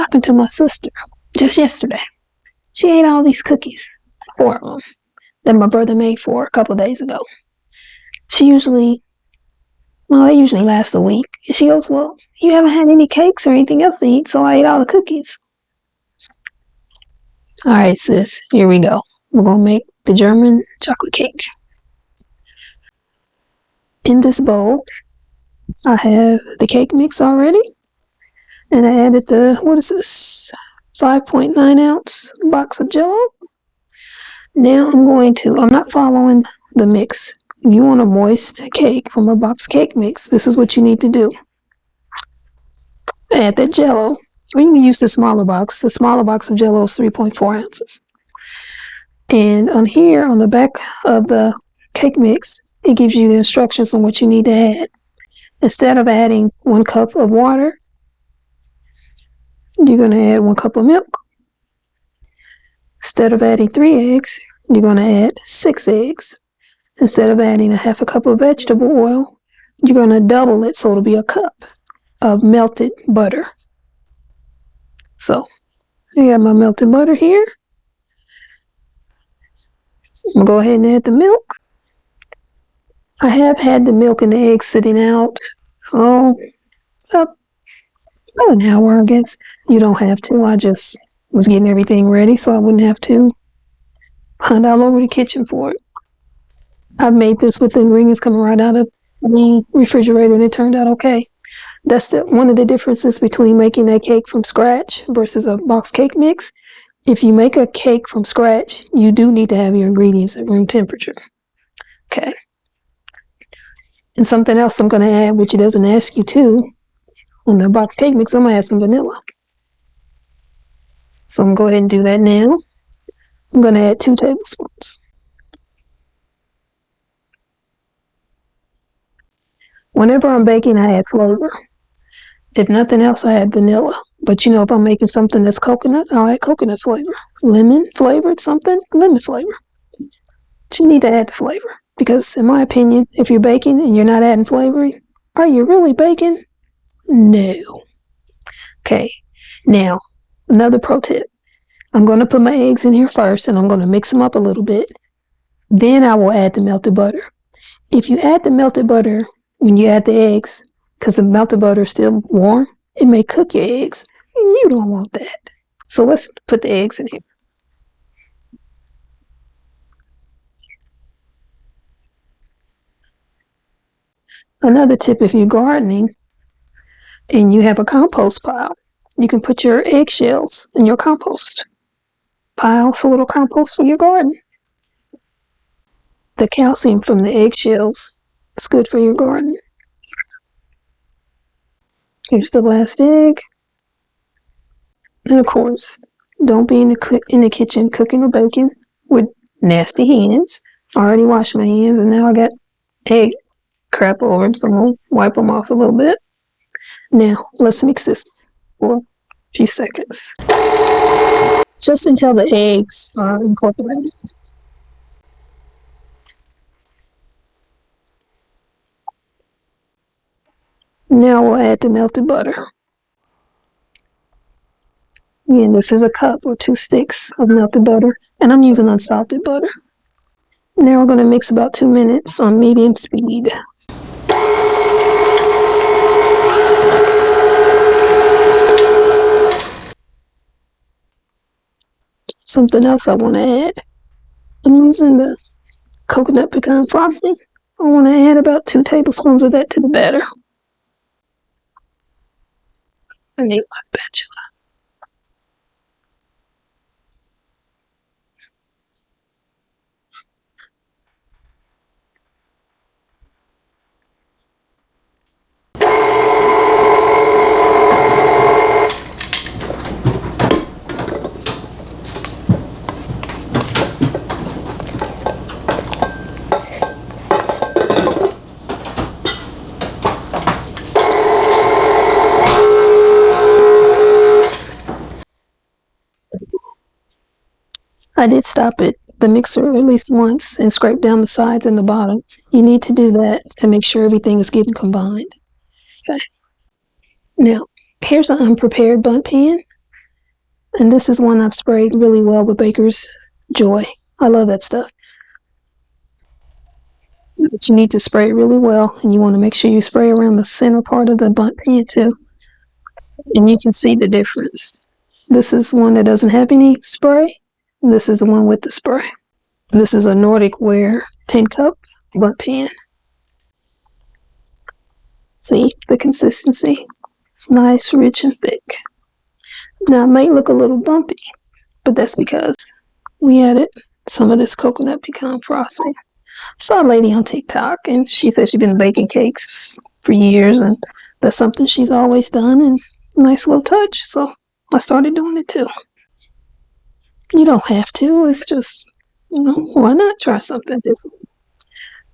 talking to my sister just yesterday. She ate all these cookies, 4 of them, that my brother made for her a couple of days ago. They usually last a week. And she goes, well, you haven't had any cakes or anything else to eat, so I ate all the cookies. All right, sis, here we go. We're going to make the German chocolate cake. In this bowl, I have the cake mix already. And I added the, 5.9 ounce box of Jell-O. Now I'm not following the mix. If you want a moist cake from a box cake mix, this is what you need to do. Add that Jell-O, or you can use the smaller box. The smaller box of Jell-O is 3.4 ounces. And on here, on the back of the cake mix, it gives you the instructions on what you need to add. Instead of adding 1 cup of water, you're going to add 1 cup of milk. Instead of adding 3 eggs, you're going to add 6 eggs. Instead of adding 1/2 cup of vegetable oil, you're going to double it so it'll be a cup of melted butter. So, I got my melted butter here. I'm going to go ahead and add the milk. I have had the milk and the eggs sitting out, about an hour, I guess. You don't have to. I just was getting everything ready so I wouldn't have to hunt all over the kitchen for it. I've made this with the ingredients coming right out of the refrigerator, and it turned out okay. That's one of the differences between making that cake from scratch versus a box cake mix. If you make a cake from scratch, you do need to have your ingredients at room temperature. Okay. And something else I'm going to add, which it doesn't ask you to, on the box cake mix, I'm going to add some vanilla. So I'm going to go ahead and do that now. I'm going to add 2 tablespoons. Whenever I'm baking, I add flavor. If nothing else, I add vanilla. But if I'm making something that's coconut, I'll add coconut flavor. Lemon flavored something, lemon flavor. But you need to add the flavor. Because in my opinion, if you're baking and you're not adding flavoring, are you really baking? No. Okay. Now, another pro tip. I'm going to put my eggs in here first, and I'm going to mix them up a little bit. Then I will add the melted butter. If you add the melted butter when you add the eggs, because the melted butter is still warm, it may cook your eggs. You don't want that. So let's put the eggs in here. Another tip, if you're gardening and you have a compost pile, you can put your eggshells in your compost pile, so little compost for your garden. The calcium from the eggshells is good for your garden. Here's the last egg. And of course, don't be in the kitchen cooking or baking with nasty hands. I already washed my hands and now I got egg crap over them, so I'm going to wipe them off a little bit. Now, let's mix this for a few seconds. Just until the eggs are incorporated. Now we'll add the melted butter. Again, this is a cup or 2 sticks of melted butter, and I'm using unsalted butter. Now we're going to mix about 2 minutes on medium speed. Something else I want to add. I'm using the coconut pecan frosting. I want to add about 2 tablespoons of that to the batter. I need my spatula. I did stop the mixer at least once and scrape down the sides and the bottom. You need to do that to make sure everything is getting combined. Okay. Now, here's an unprepared Bunt Pan. And this is one I've sprayed really well with Baker's Joy. I love that stuff. But you need to spray it really well, and you want to make sure you spray around the center part of the Bunt Pan too. And you can see the difference. This is one that doesn't have any spray, and this is the one with the spray. This is a Nordic Ware 10-cup Bunt Pan. See the consistency? It's nice, rich, and thick. Now, it might look a little bumpy, but that's because we added some of this coconut pecan frosting. I saw a lady on TikTok, and she said she's been baking cakes for years, and that's something she's always done, and nice little touch, so I started doing it too. You don't have to, it's just, why not try something different?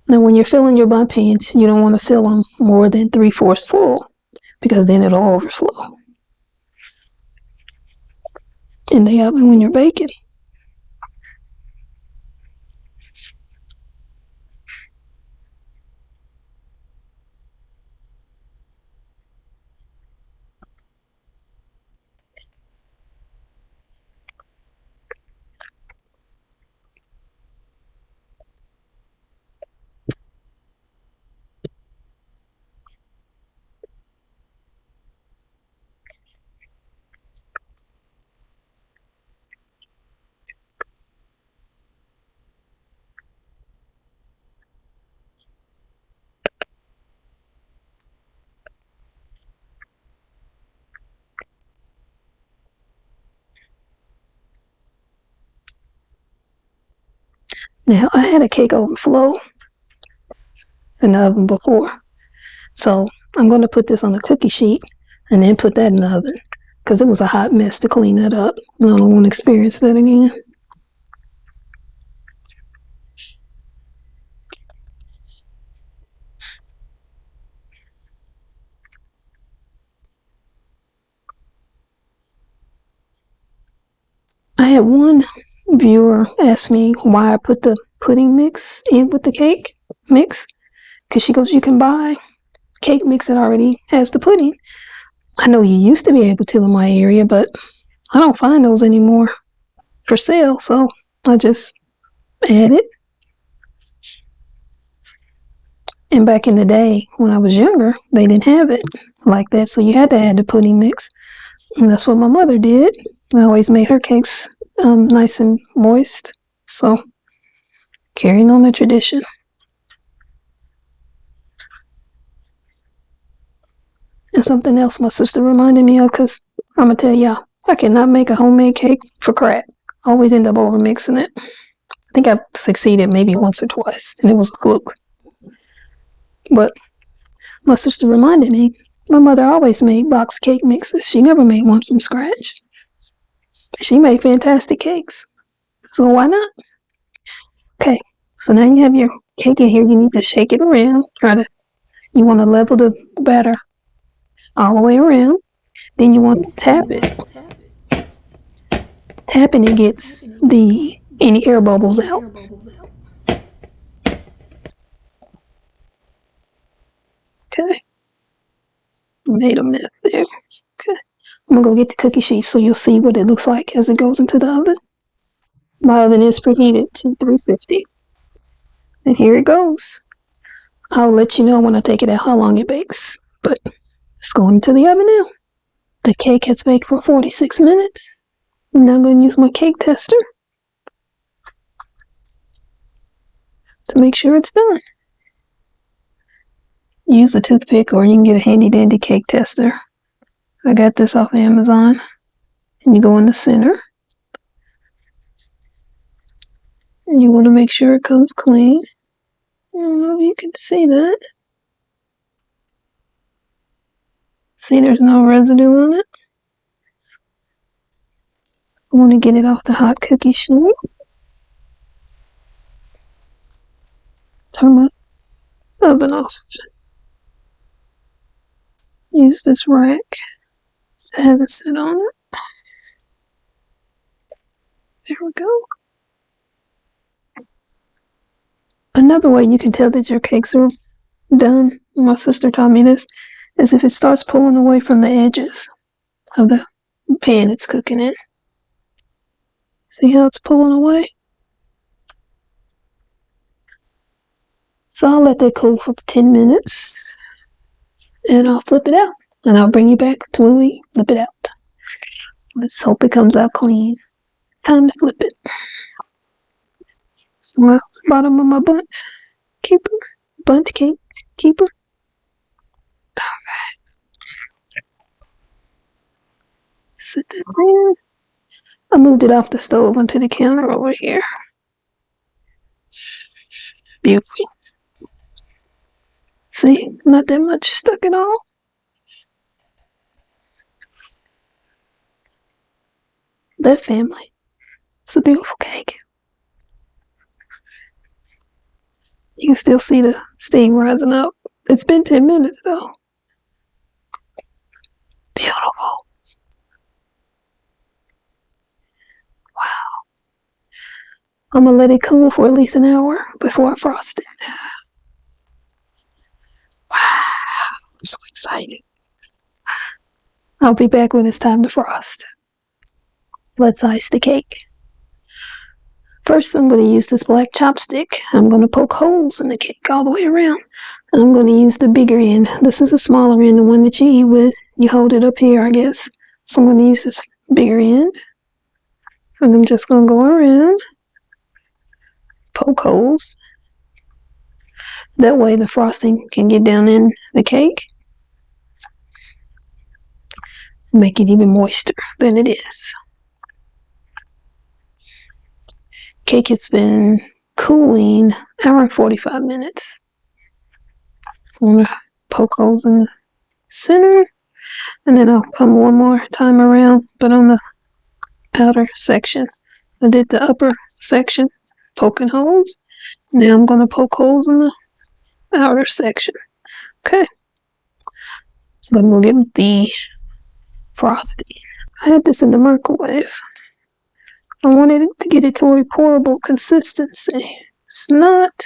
Now, when you're filling your Bunt Pans, you don't want to fill them more than 3/4 full, because then it'll overflow in the oven when you're baking. Now, I had a cake overflow in the oven before, so I'm going to put this on a cookie sheet and then put that in the oven, because it was a hot mess to clean that up, and I don't want to experience that again. I had one viewer ask me why I put the pudding mix in with the cake mix, because she goes, you can buy cake mix that already has the pudding. I know you used to be able to in my area, but I don't find those anymore for sale, so I just add it. And back in the day, when I was younger, they didn't have it like that, so you had to add the pudding mix. And that's what my mother did. I always made her cakes nice and moist, so carrying on the tradition. And something else my sister reminded me of, because I'm going to tell y'all, I cannot make a homemade cake for crap. I always end up over mixing it. I think I succeeded maybe once or twice, and it was a fluke. But my sister reminded me, my mother always made box cake mixes. She never made one from scratch. She made fantastic cakes. So why not? Okay, so now you have your cake in here. You need to shake it around. You want to level the batter all the way around. Then you want to tap it. Tapping it gets any air bubbles out. Okay. Made a mess there. Okay. I'm gonna go get the cookie sheet so you'll see what it looks like as it goes into the oven. My oven is preheated to 350. And here it goes. I'll let you know when I take it out how long it bakes. But it's going into the oven now. The cake has baked for 46 minutes. I'm now going to use my cake tester to make sure it's done. Use a toothpick, or you can get a handy dandy cake tester. I got this off Amazon. And you go in the center. And you want to make sure it comes clean. I don't know if you can see that. See, there's no residue on it. I want to get it off the hot cookie sheet. Turn my oven off. Use this rack to have it sit on it. There we go. Another way you can tell that your cakes are done, my sister taught me this, is if it starts pulling away from the edges of the pan it's cooking in. See how it's pulling away? So I'll let that cool for 10 minutes. And I'll flip it out. And I'll bring you back to when we flip it out. Let's hope it comes out clean. Time to flip it. So my bottom of my bunt keeper. Bunt cake keeper. Alright. Sit that there. I moved it off the stove onto the counter over here. Beautiful. See, not that much stuck at all. That family. It's a beautiful cake. You can still see the steam rising up. It's been 10 minutes though. Beautiful. Wow. I'm gonna let it cool for at least an hour before I frost it. Wow. I'm so excited. I'll be back when it's time to frost. Let's ice the cake. First, I'm going to use this black chopstick. I'm going to poke holes in the cake all the way around. I'm going to use the bigger end. This is a smaller end, the one that you eat with. You hold it up here, I guess. So I'm going to use this bigger end. And I'm just going to go around, poke holes. That way the frosting can get down in the cake. Make it even moister than it is. Cake has been cooling around 45 minutes. I'm going to poke holes in the center, and then I'll come one more time around, but on the outer section. I did the upper section, poking holes. Now I'm going to poke holes in the outer section. Okay. Then we'll get the frosting. I had this in the microwave. I wanted to get it to a pourable consistency. It's not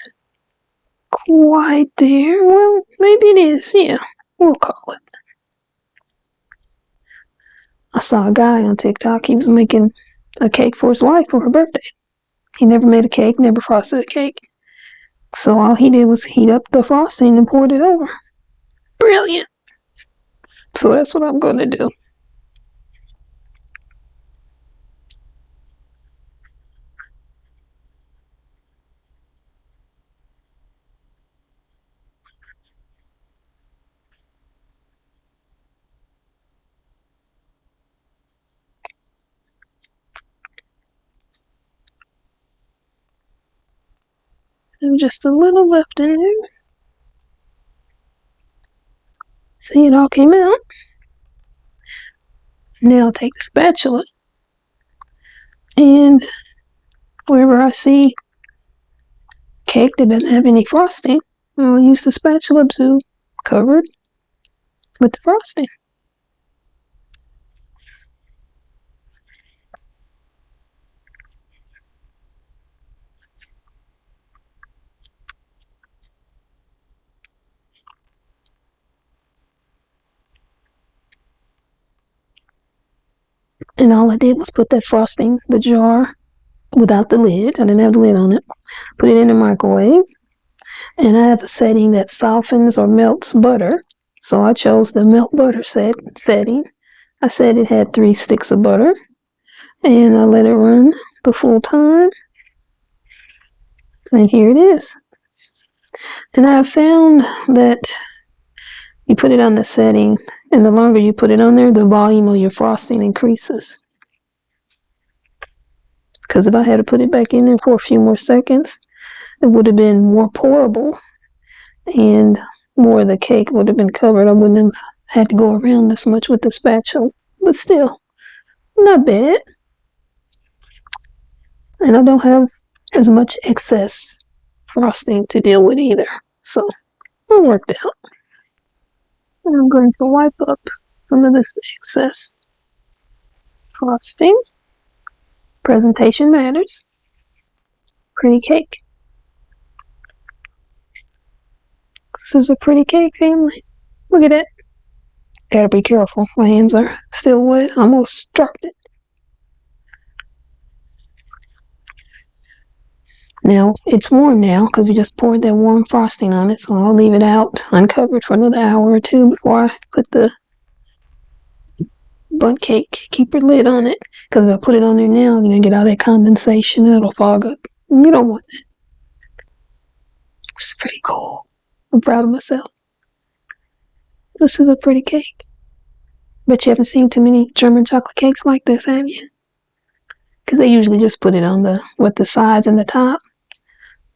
quite there. Well, maybe it is. Yeah, we'll call it. I saw a guy on TikTok. He was making a cake for his wife for her birthday. He never made a cake, never frosted a cake. So all he did was heat up the frosting and poured it over. Brilliant. So that's what I'm going to do. There's just a little left in there. See, it all came out. Now I'll take the spatula, and wherever I see cake that doesn't have any frosting, I'll use the spatula to cover it with the frosting. And all I did was put that frosting, the jar, without the lid. I didn't have the lid on it. Put it in the microwave. And I have a setting that softens or melts butter. So I chose the melt butter setting. I said it had 3 sticks of butter. And I let it run the full time. And here it is. And I have found that you put it on the setting, and the longer you put it on there, the volume of your frosting increases. Because if I had to put it back in there for a few more seconds, it would have been more pourable, and more of the cake would have been covered. I wouldn't have had to go around this much with the spatula. But still, not bad. And I don't have as much excess frosting to deal with either. So, it worked out. And I'm going to wipe up some of this excess frosting. Presentation matters. Pretty cake. This is a pretty cake, family. Look at that. Gotta be careful. My hands are still wet. I almost dropped it. Now, it's warm now because we just poured that warm frosting on it, so I'll leave it out uncovered for another hour or two before I put the bundt cake keeper lid on it, because if I put it on there now, I'm going to get all that condensation and it'll fog up. You don't want that. It's pretty cool. I'm proud of myself. This is a pretty cake. But you haven't seen too many German chocolate cakes like this, have you? Because they usually just put it on with the sides and the top.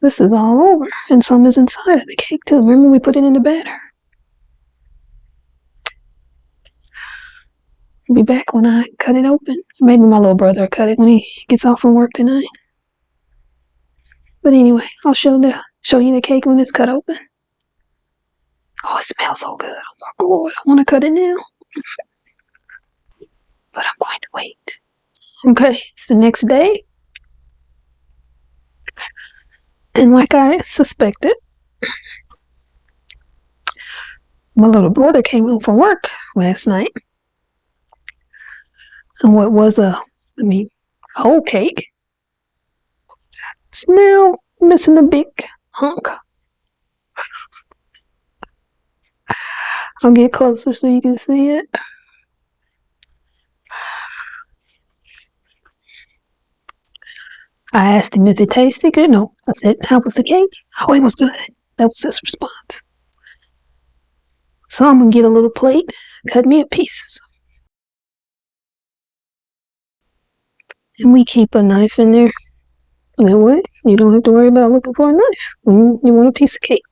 This is all over, and some is inside of the cake too. Remember we put it in the batter. I'll be back when I cut it open. Maybe my little brother will cut it when he gets off from work tonight. But anyway, I'll show you the cake when it's cut open. Oh, it smells so good. Oh my God, I want to cut it now. But I'm going to wait. Okay, it's the next day. And like I suspected, my little brother came home from work last night. And what was whole cake, it's now missing a big hunk. I'll get closer so you can see it. I asked him if it tasted good. No, I said, how was the cake? Oh, it was good. That was his response. So I'm going to get a little plate, cut me a piece. And we keep a knife in there. That way, you don't have to worry about looking for a knife when you want a piece of cake.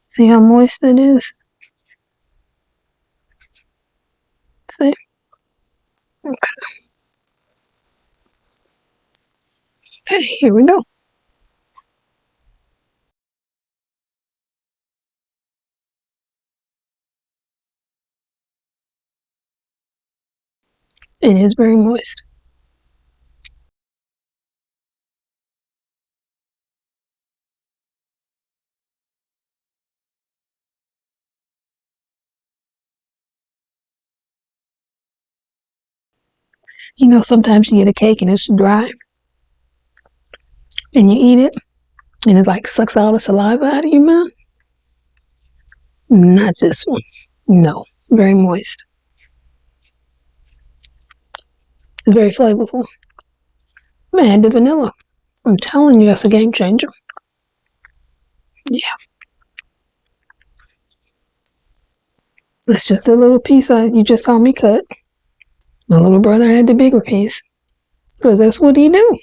See how moist it is? See? Okay. Okay, here we go. It is very moist. You know, sometimes you get a cake and it's dry. And you eat it, and it's like sucks all the saliva out of your mouth. Not this one. No, very moist. Very flavorful. Man, the vanilla. I'm telling you, that's a game changer. Yeah. That's just a little piece you just saw me cut. My little brother had the bigger piece, because that's what he do.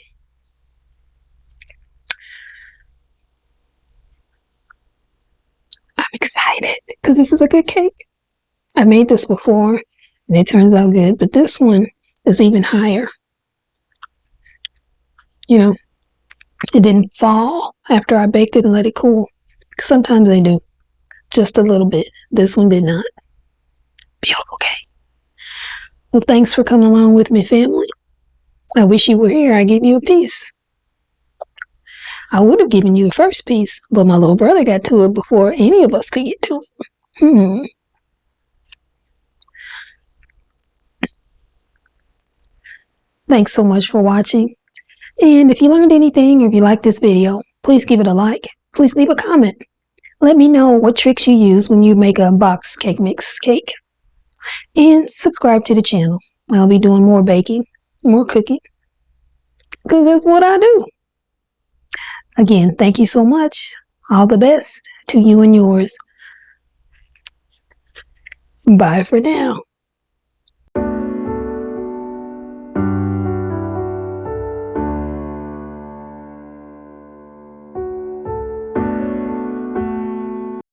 I'm excited, because this is a good cake. I made this before, and it turns out good, but this one is even higher. You know, it didn't fall after I baked it and let it cool. Sometimes they do, just a little bit. This one did not. Beautiful cake. Well, thanks for coming along with me, family. I wish you were here. I'd give you a piece. I would have given you the first piece, but my little brother got to it before any of us could get to it. Thanks so much for watching. And if you learned anything or if you like this video, please give it a like. Please leave a comment. Let me know what tricks you use when you make a box cake mix cake. And subscribe to the channel. I'll be doing more baking, more cooking, because that's what I do. Again, thank you so much. All the best to you and yours. Bye for now.